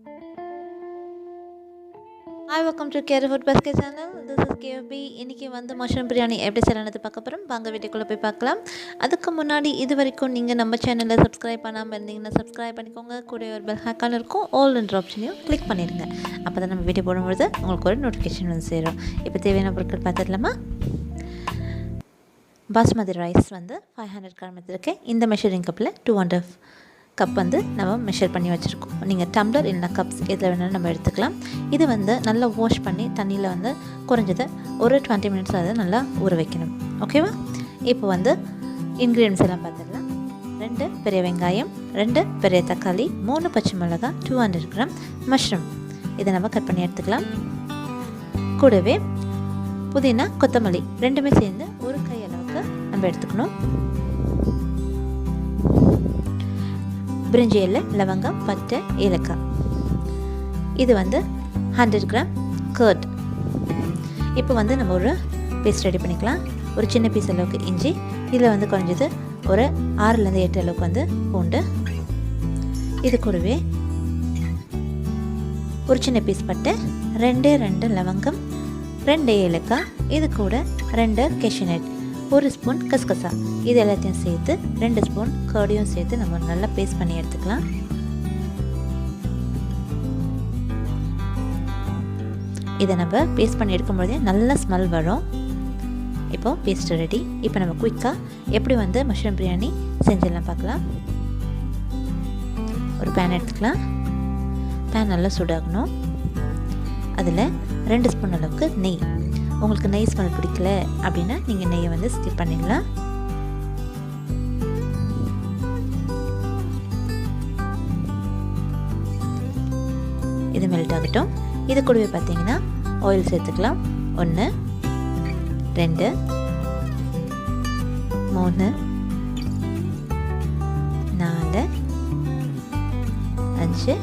Hi, welcome to Keru Food Basket channel. This is KFB. இன்னைக்கு வந்து mushroom biryani எப்படி செய்யறது பார்க்க போறோம். வாங்க வீடியோக்குள்ள போய் பார்க்கலாம். அதுக்கு முன்னாடி இது வரைக்கும் நீங்க நம்ம சேனலை சப்ஸ்கிரைப் பண்ணாம இருந்தீங்கன்னா சப்ஸ்கிரைப் பண்ணிக்கோங்க. கூட ஒரு பெல் ஐகான் இருக்கும். ஆல் என்ற ஆப்ஷனையும் கிளிக் பண்ணிடுங்க. அப்பதான் நம்ம வீடியோ போடும்போது உங்களுக்கு ஒரு நோட்டிஃபிகேஷன் வந்து சேரும். இப்போ தேவையான பொருட்கள் பார்த்துடலாமா? பாஸ்மதி ரைஸ் வந்து 500 கிராம் எடுத்துருக்கேன். இந்த மெஷரிங் கப்பில் 2.5 கப் வந்து நம்ம மெஷர் பண்ணி வச்சுருக்கோம். நீங்கள் டம்ளர் இல்லைனா கப்ஸ் எதில் வேணாலும் நம்ம எடுத்துக்கலாம். இது வந்து நல்லா வாஷ் பண்ணி தண்ணியில் வந்து குறைஞ்சது ஒரு 20 மினிட்ஸ் அதை நல்லா ஊற வைக்கணும். ஓகேவா? இப்போ வந்து இன்க்ரீடியன்ஸ் எல்லாம் பார்த்துடலாம். 2 பெரிய வெங்காயம், 2 பெரிய தக்காளி, 3 பச்சை மிளகாய், 200 கிராம் மஷ்ரூம். இதை நம்ம கட் பண்ணி எடுத்துக்கலாம். கூடவே புதினா, கொத்தமல்லி ரெண்டுமே சேர்ந்து ஒரு கை அளவுக்கு நம்ம எடுத்துக்கணும். பிரிஞ்சி இலை, லவங்கம், பட்டை, ஏலக்காய். இது வந்து 100 கிராம் கர்ட். இப்போ வந்து நம்ம ஒரு பேஸ்ட் ரெடி பண்ணிக்கலாம். ஒரு சின்ன பீஸ் அளவுக்கு இஞ்சி, இதில் வந்து குறைஞ்சது ஒரு 6லேருந்து 8 அளவுக்கு வந்து பூண்டு. இது கூடவே ஒரு சின்ன பீஸ் பட்டை, 2 லவங்கம், 2 ஏலக்காய், இது கூட 2 கேஷ்யூநட், 1 ஸ்பூன் கசகசா. இது எல்லாத்தையும் சேர்த்து 2 ஸ்பூன் கர்டையும் சேர்த்து நம்ம நல்லா பேஸ்ட் பண்ணி எடுத்துக்கலாம். இதை நம்ம பேஸ்ட் பண்ணி எடுக்கும்போதே நல்ல ஸ்மெல் வரும். இப்போ பேஸ்ட் ரெடி. இப்போ நம்ம குயிக்காக எப்படி வந்து மஷ்ரூம் பிரியாணி செஞ்சிடலாம் பார்க்கலாம். ஒரு பேன் எடுத்துக்கலாம். பேன் நல்லா சூடாகணும். அதில் 2 ஸ்பூன் அளவுக்கு நெய். உங்களுக்கு நெய் ஸ்மெல் பிடிக்கல அப்படின்னா நீங்கள் நெய்யை வந்து ஸ்கிப் பண்ணிடலாம். இது மெல்ட் ஆகட்டும். இது கூடவே பார்த்தீங்கன்னா ஆயில் சேர்த்துக்கலாம். 1 2 3 4 5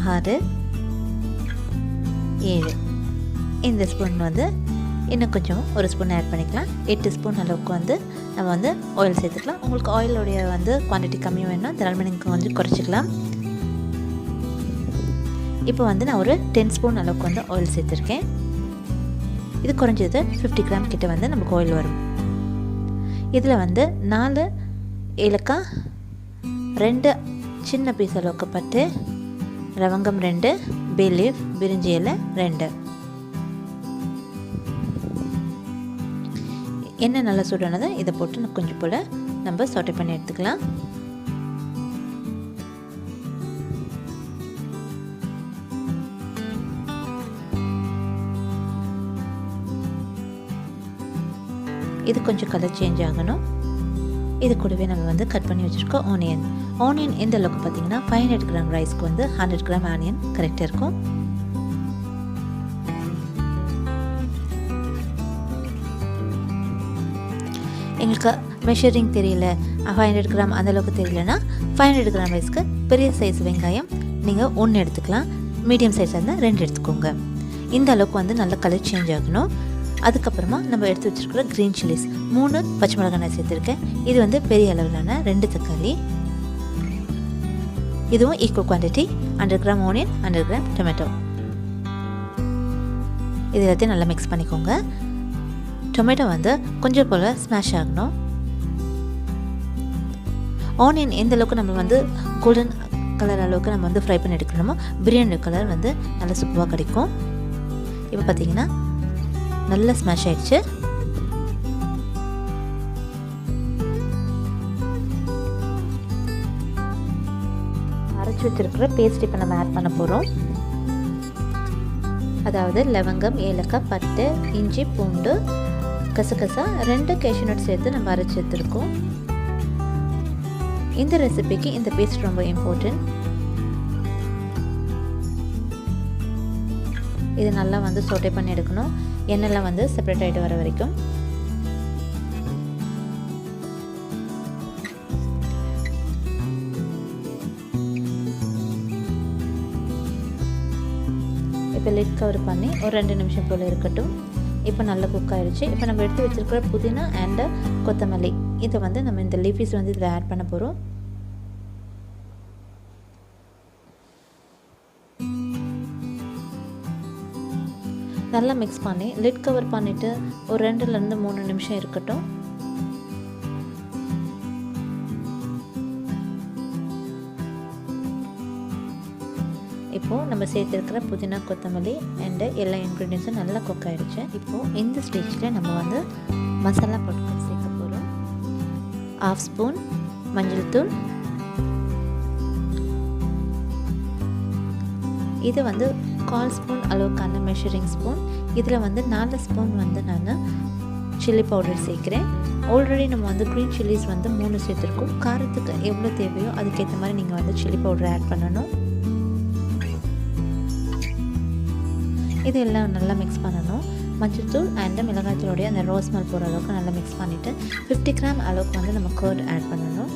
6 7. இந்த ஸ்பூன் வந்து இன்னும் கொஞ்சம் ஒரு ஸ்பூன் ஆட் பண்ணிக்கலாம். 8 ஸ்பூன் அளவுக்கு வந்து நம்ம வந்து ஆயில் சேர்த்துக்கலாம். உங்களுக்கு ஆயிலுடைய வந்து குவான்டிட்டி கம்மி வேணும்னா அதனால நீங்கள் கொஞ்சம் குறைச்சிக்கலாம். இப்போ வந்து நான் ஒரு 10 ஸ்பூன் அளவுக்கு வந்து ஆயில் சேர்த்துருக்கேன். இது குறைஞ்சது 50 கிராம் கிட்ட வந்து நமக்கு ஆயில் வரும். இதில் வந்து 4 ஏலக்காய், 2 சின்ன பீஸ் அளவுக்கு பட்டு, லவங்கம் 2, பே லீஃப், பிரிஞ்சி இலை 2. எண்ணெய் நல்லா சூடானதை இதை போட்டு கொஞ்சம் போல் நம்ம சாட்டே பண்ணி எடுத்துக்கலாம். இது கொஞ்சம் கலர் சேஞ்ச் ஆகணும். இது கூடவே நம்ம வந்து கட் பண்ணி வச்சுருக்கோம் ஆனியன் எந்த அளவுக்கு பார்த்தீங்கன்னா 500 கிராம் ரைஸ்க்கு வந்து 100 கிராம் ஆனியன் கரெக்டாக இருக்கும். எங்களுக்கு மெஷரிங் தெரியல, 500 கிராம் அந்தளவுக்கு தெரியலனா 500 கிராம் ரைஸ்க்கு பெரிய சைஸ் வெங்காயம் நீங்கள் 1 எடுத்துக்கலாம். மீடியம் சைஸாக இருந்தால் 2 எடுத்துக்கோங்க. இந்த அளவுக்கு வந்து நல்ல கலர் சேஞ்ச் ஆகணும். அதுக்கப்புறமா நம்ம எடுத்து வச்சுருக்கிற க்ரீன் சில்லிஸ் 3 பச்சை மிளகாய் நான் சேர்த்துருக்கேன். இது வந்து பெரிய அளவிலான 2 தக்காளி. இதுவும் equal quantity. 100 gram onion, 100 gram tomato. இது எல்லாத்தையும் நல்லா மிக்ஸ் பண்ணிக்கோங்க. டொமேட்டோ வந்து கொஞ்சம் போல் ஸ்மாஷ் ஆகணும். ஆனியன் எந்த அளவுக்கு நம்ம வந்து கோல்டன் கலர் அளவுக்கு நம்ம வந்து ஃப்ரை பண்ணி எடுக்கணுமோ பிரியாணி கலர் வந்து நல்லா சூப்பராக கிடைக்கும். இப்போ பார்த்தீங்கன்னா நல்லா ஸ்மாஷ் ஆகிடுச்சு. அரைச்சி வச்சுருக்கிற பேஸ்ட் இப்போ நம்ம ஆட் பண்ண போகிறோம். அதாவது லவங்கம், ஏலக்காய், பட்டை, இஞ்சி, பூண்டு, கசகசா, 2 கேஷ்யூநட் சேர்த்து நம்ம அரைச்சி எடுத்துருக்கோம். இந்த ரெசிபிக்கு இந்த பேஸ்ட் ரொம்ப இம்பார்ட்டன்ட். இது நல்லா வந்து சோட்டே பண்ணி எடுக்கணும். எண்ணெய்லாம் வந்து செப்பரேட் ஆகிட்டு வர வரைக்கும். இப்போ லிட் கவர் பண்ணி ஒரு 2 நிமிஷம் போல் இருக்கட்டும். இப்போ நல்லா குக் ஆகிடுச்சு. இப்போ நம்ம எடுத்து வச்சுருக்கிற புதினா அண்டு கொத்தமல்லி இதை வந்து நம்ம இந்த லீஃபீஸ் வந்து இதில் ஆட் பண்ண போகிறோம். நல்லா மிக்ஸ் பண்ணி லிட் கவர் பண்ணிவிட்டு ஒரு 2லேருந்து 3 நிமிஷம் இருக்கட்டும். இப்போது நம்ம சேர்த்துருக்கிற புதினா, கொத்தமல்லி அண்டு எல்லா இன்க்ரீடியன்ஸும் நல்லா குக் ஆகிடுச்சு. இப்போது இந்த ஸ்டேஜில் நம்ம வந்து மசாலா பொருட்கள் சேர்க்க போகிறோம். 1/2 ஸ்பூன் மஞ்சள் தூள், இது வந்து 1/4 ஸ்பூன் அளவுக்கான மெஷரிங் ஸ்பூன். இதில் வந்து 4 ஸ்பூன் வந்து நான் சில்லி பவுடர் சேர்க்குறேன். ஆல்ரெடி நம்ம வந்து க்ரீன் சில்லிஸ் வந்து 3 சேர்த்துருக்கோம். காரத்துக்கு எவ்வளோ தேவையோ அதுக்கேற்ற மாதிரி நீங்கள் வந்து சில்லி பவுடர் ஆட் பண்ணணும். இது எல்லாம் நல்லா மிக்ஸ் பண்ணணும். மஞ்சள்தூள் அண்டு மிளகாய்த்தூளுடைய அந்த ரோஸ் ஸ்மெல் போகிற அளவுக்கு நல்லா மிக்ஸ் பண்ணிவிட்டு 50 கிராம் அளவுக்கு வந்து நம்ம கர்ட் ஆட் பண்ணணும்.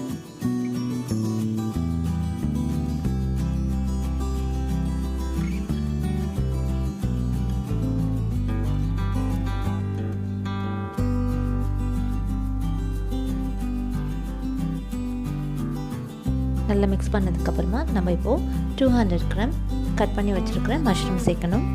நல்லா மிக்ஸ் பண்ணதுக்கப்புறமா நம்ம இப்போது 200 கிராம் கட் பண்ணி வச்சுருக்கிற மஷ்ரூம் சேர்க்கணும்.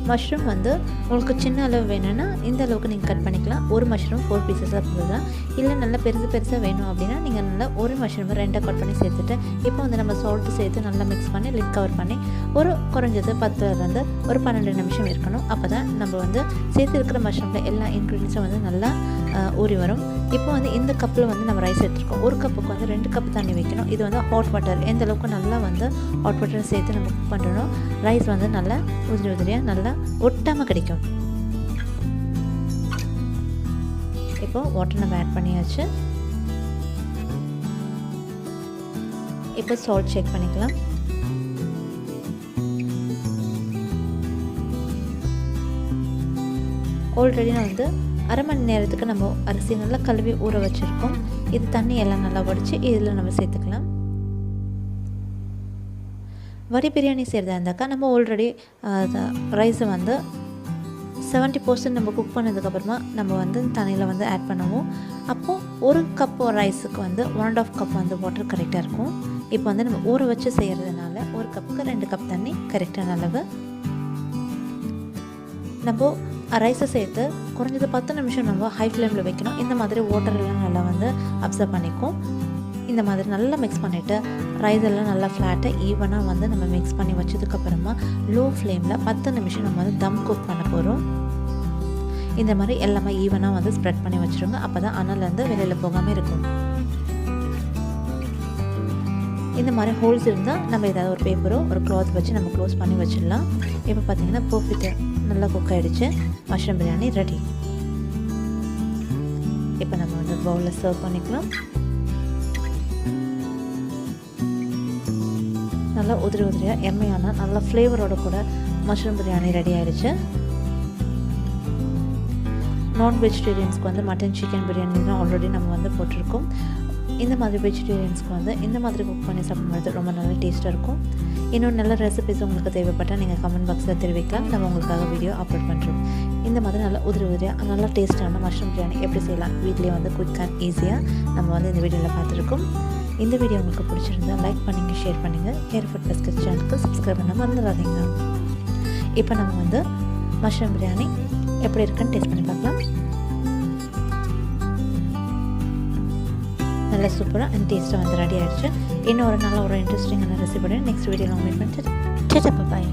மஷ்ரூம் வந்து உங்களுக்கு சின்ன அளவு வேணும்னா இந்த அளவுக்கு நீங்கள் கட் பண்ணிக்கலாம். ஒரு மஷ்ரூம் 4 பீசஸாக போடலாம். இல்லை நல்லா பெருசாக வேணும் அப்படின்னா நீங்கள் நல்லா ஒரு மஷ்ரூம் 2 கட் பண்ணி சேர்த்துட்டு இப்போ வந்து நம்ம சால்ட்டு சேர்த்து நல்லா மிக்ஸ் பண்ணி லிட் கவர் பண்ணி ஒரு குறைஞ்சது 10லேருந்து ஒரு 12 நிமிஷம் இருக்கணும். அப்போ தான் நம்ம வந்து சேர்த்துருக்கிற மஷ்ரூமில் எல்லா இன்க்ரீடியன்ஸும் வந்து நல்லா ஊறி வரும். இப்போ வந்து இந்த கப்பில் வந்து நம்ம ரைஸ் எடுத்துருக்கோம். ஒரு கப்புக்கு வந்து 2 கப் தண்ணி வைக்கணும். இது வந்து ஹாட் வாட்டர், எந்த அளவுக்கு நல்லா வந்து ஹாட் வாட்டர் சேர்த்து நம்ம குக் பண்ணுறோம் ரைஸ் வந்து நல்லா உதிரியாக நல்லா ஒட்டாமல் கிடைக்கும். இப்போ வாட்டர் நம்ம ஆட் பண்ணியாச்சு. இப்போ சால்ட் செக் பண்ணிக்கலாம். ஆல்ரெடி நான் வந்து அரை மணி நேரத்துக்கு நம்ம அரிசி நல்லா கழுவி ஊற வச்சுருக்கோம். இது தண்ணி எல்லாம் நல்லா வடித்து இதில் நம்ம சேர்த்துக்கலாம். வரி பிரியாணி செய்கிறதா இருந்தாக்கா நம்ம ஆல்ரெடி ரைஸை வந்து 70% நம்ம குக் பண்ணதுக்கப்புறமா நம்ம வந்து தண்ணியில் வந்து ஆட் பண்ணுவோம். அப்போது ஒரு கப் ரைஸுக்கு வந்து 1.5 கப் வந்து வாட்டர் கரெக்டாக இருக்கும். இப்போ வந்து நம்ம ஊற வச்சு செய்கிறதுனால ஒரு கப்புக்கு 2 கப் தண்ணி கரெக்டான அளவு. நம்ம ரைஸை சேர்த்து குறைஞ்சது 10 நிமிஷம் நம்ம ஹை ஃப்ளேமில் வைக்கணும். இந்த மாதிரி வாட்டரெல்லாம் நல்லா வந்து அப்சர்வ் பண்ணிக்கும். இந்த மாதிரி நல்லா மிக்ஸ் பண்ணிவிட்டு ரைஸ் எல்லாம் நல்லா ஃப்ளாட்டாக ஈவனாக வந்து நம்ம மிக்ஸ் பண்ணி வச்சதுக்கப்புறமா லோ ஃப்ளேமில் 10 நிமிஷம் நம்ம வந்து தம் குக் பண்ண போகிறோம். இந்த மாதிரி எல்லாமே ஈவனாக வந்து ஸ்ப்ரெட் பண்ணி வச்சுருங்க. அப்போ தான் அனல் வந்து வெளியில் போகாமல் இருக்கும். இந்த மாதிரி ஹோல்ஸ் இருந்தால் நம்ம ஏதாவது ஒரு பேப்பரோ ஒரு க்ளாத் வச்சு நம்ம க்ளோஸ் பண்ணி வச்சிடலாம். இப்போ பார்த்திங்கன்னா பர்ஃபெக்டாக நல்லா குக் ஆகிடுச்சு. Mushroom biryani ready. இப்போ நம்ம வந்து பவுலில் சர்வ் பண்ணிக்கலாம். நல்லா உதிரியாக எம்மையான நல்ல ஃப்ளேவரோட கூட மஷ்ரூம் பிரியாணி ரெடி ஆகிடுச்சு. நான் வெஜிடேரியன்ஸ்க்கு வந்து மட்டன், சிக்கன் பிரியாணி தான் ஆல்ரெடி நம்ம வந்து போட்டிருக்கோம். இந்த மாதிரி வெஜிடேரியன்ஸ்க்கு வந்து இந்த மாதிரி குக் பண்ணி சாப்பிடும்போது ரொம்ப நல்ல டேஸ்ட்டாக இருக்கும். இன்னும் நல்ல ரெசிபிஸ் உங்களுக்கு தேவைப்பட்டால் நீங்கள் கமெண்ட் பாக்ஸில் தெரிவிக்கலாம். நம்ம உங்களுக்காக வீடியோ அப்லோட் பண்ணுறோம். இந்த மாதிரி நல்லா உதிரியாக நல்லா டேஸ்ட்டான மஷ்ரூம் பிரியாணி எப்படி செய்யலாம் வீட்டிலே வந்து குயிக் அண்ட் ஈஸியாக நம்ம வந்து இந்த வீடியோவில் பார்த்துருக்கோம். இந்த வீடியோ உங்களுக்கு பிடிச்சிருந்தால் லைக் பண்ணுங்கள், ஷேர் பண்ணுங்கள். கேர் ஃபுட் பஸ்கட் சேனலுக்கு சப்ஸ்கிரைப் பண்ண மறந்துடாதீங்க. இப்போ நம்ம வந்து மஷ்ரூம் பிரியாணி எப்படி இருக்குன்னு டேஸ்ட் பண்ணி பார்க்கலாம். நல்லா சூப்பராக அண்ட் டேஸ்ட்டாக வந்து ரெடி ஆகிடுச்சு. இன்னும் ஒரு நல்ல ஒரு இன்ட்ரெஸ்டிங்கான ரெசிபியோட நெக்ஸ்ட் வீடியோவில் மீட் பண்ணிட்டு பாய்.